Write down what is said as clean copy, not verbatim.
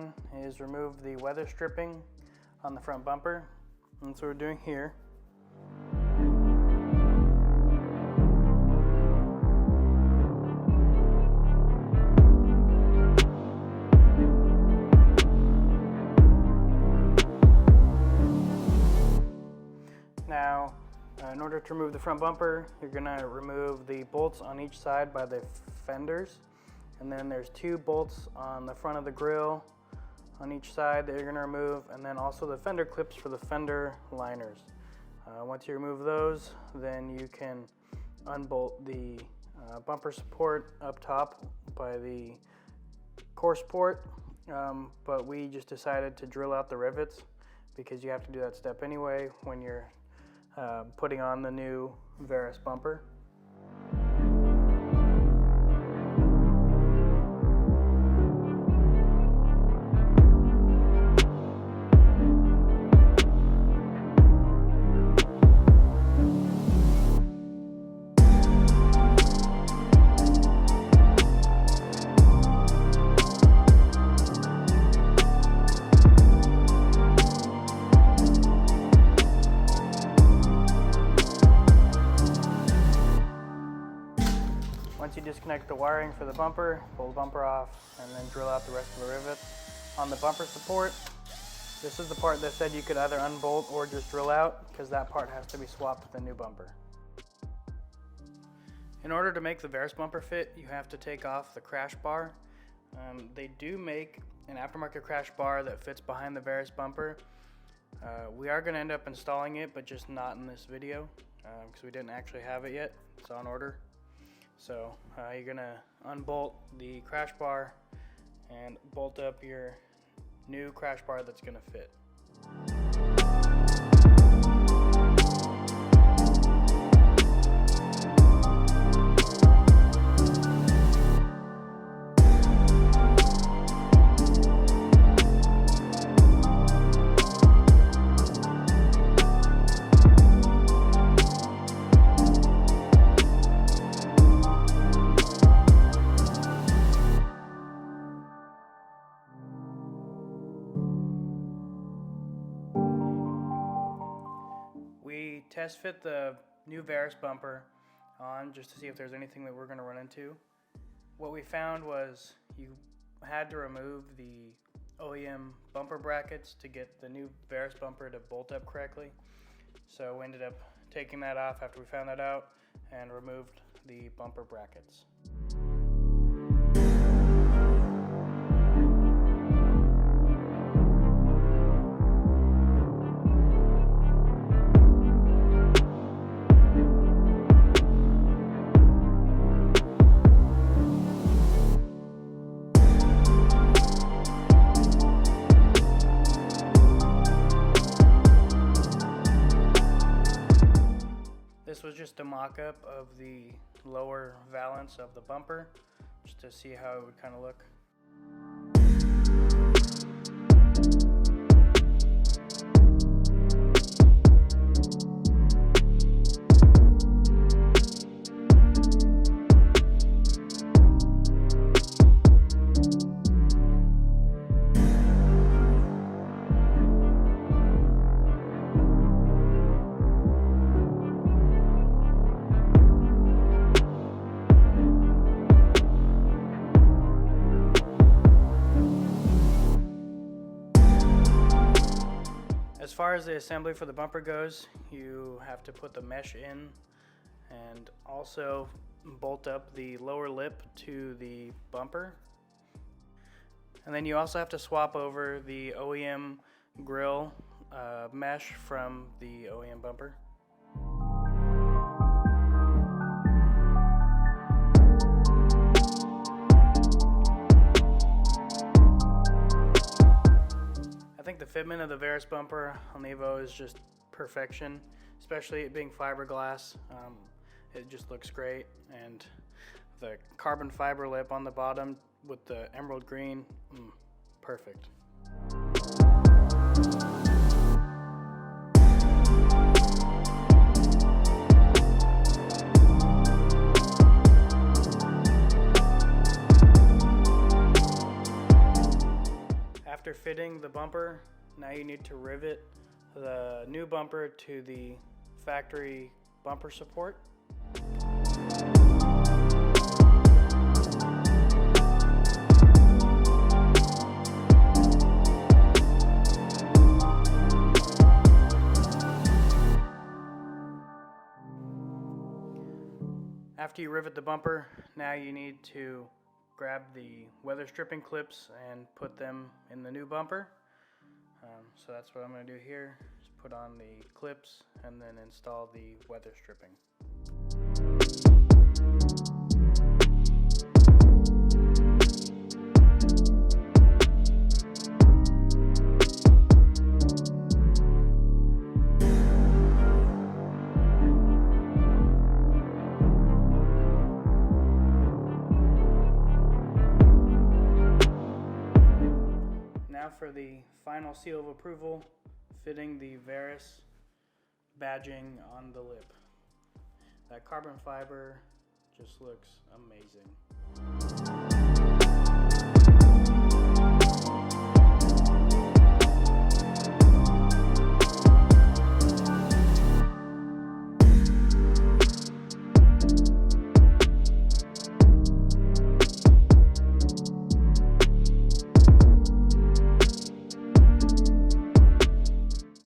on is remove the weather stripping on the front bumper. And that's what we're doing here. Now, in order to remove the front bumper, you're gonna remove the bolts on each side by the fenders. And then there's 2 bolts on the front of the grille on each side that you're gonna remove, and then also the fender clips for the fender liners. Once you remove those, then you can unbolt the bumper support up top by the core support, but we just decided to drill out the rivets because you have to do that step anyway when you're putting on the new Varis bumper. Once you disconnect the wiring for the bumper, pull the bumper off, and then drill out the rest of the rivets. On the bumper support, this is the part that said you could either unbolt or just drill out, because that part has to be swapped with a new bumper. In order to make the Varis bumper fit, you have to take off the crash bar. They do make an aftermarket crash bar that fits behind the Varis bumper. We are going to end up installing it, but just not in this video, because we didn't actually have it yet. It's on order. So you're gonna unbolt the crash bar and bolt up your new crash bar that's gonna fit. We test fit the new Varis bumper on just to see if there's anything that we're going to run into. What we found was you had to remove the OEM bumper brackets to get the new Varis bumper to bolt up correctly. So we ended up taking that off after we found that out and removed the bumper brackets. This was just a mock-up of the lower valance of the bumper, just to see how it would kind of look. As far as the assembly for the bumper goes, you have to put the mesh in and also bolt up the lower lip to the bumper. And then you also have to swap over the OEM grille mesh from the OEM bumper. I think the fitment of the Varis bumper on the Evo is just perfection, especially it being fiberglass. It just looks great, and the carbon fiber lip on the bottom with the emerald green, perfect. fitting the bumper, now you need to rivet the new bumper to the factory bumper support. After you rivet the bumper, now you need to grab the weather stripping clips and put them in the new bumper. So that's what I'm going to do here. Just put on the clips and then install the weather stripping. Now for the final seal of approval, fitting the Varis badging on the lip. That carbon fiber just looks amazing.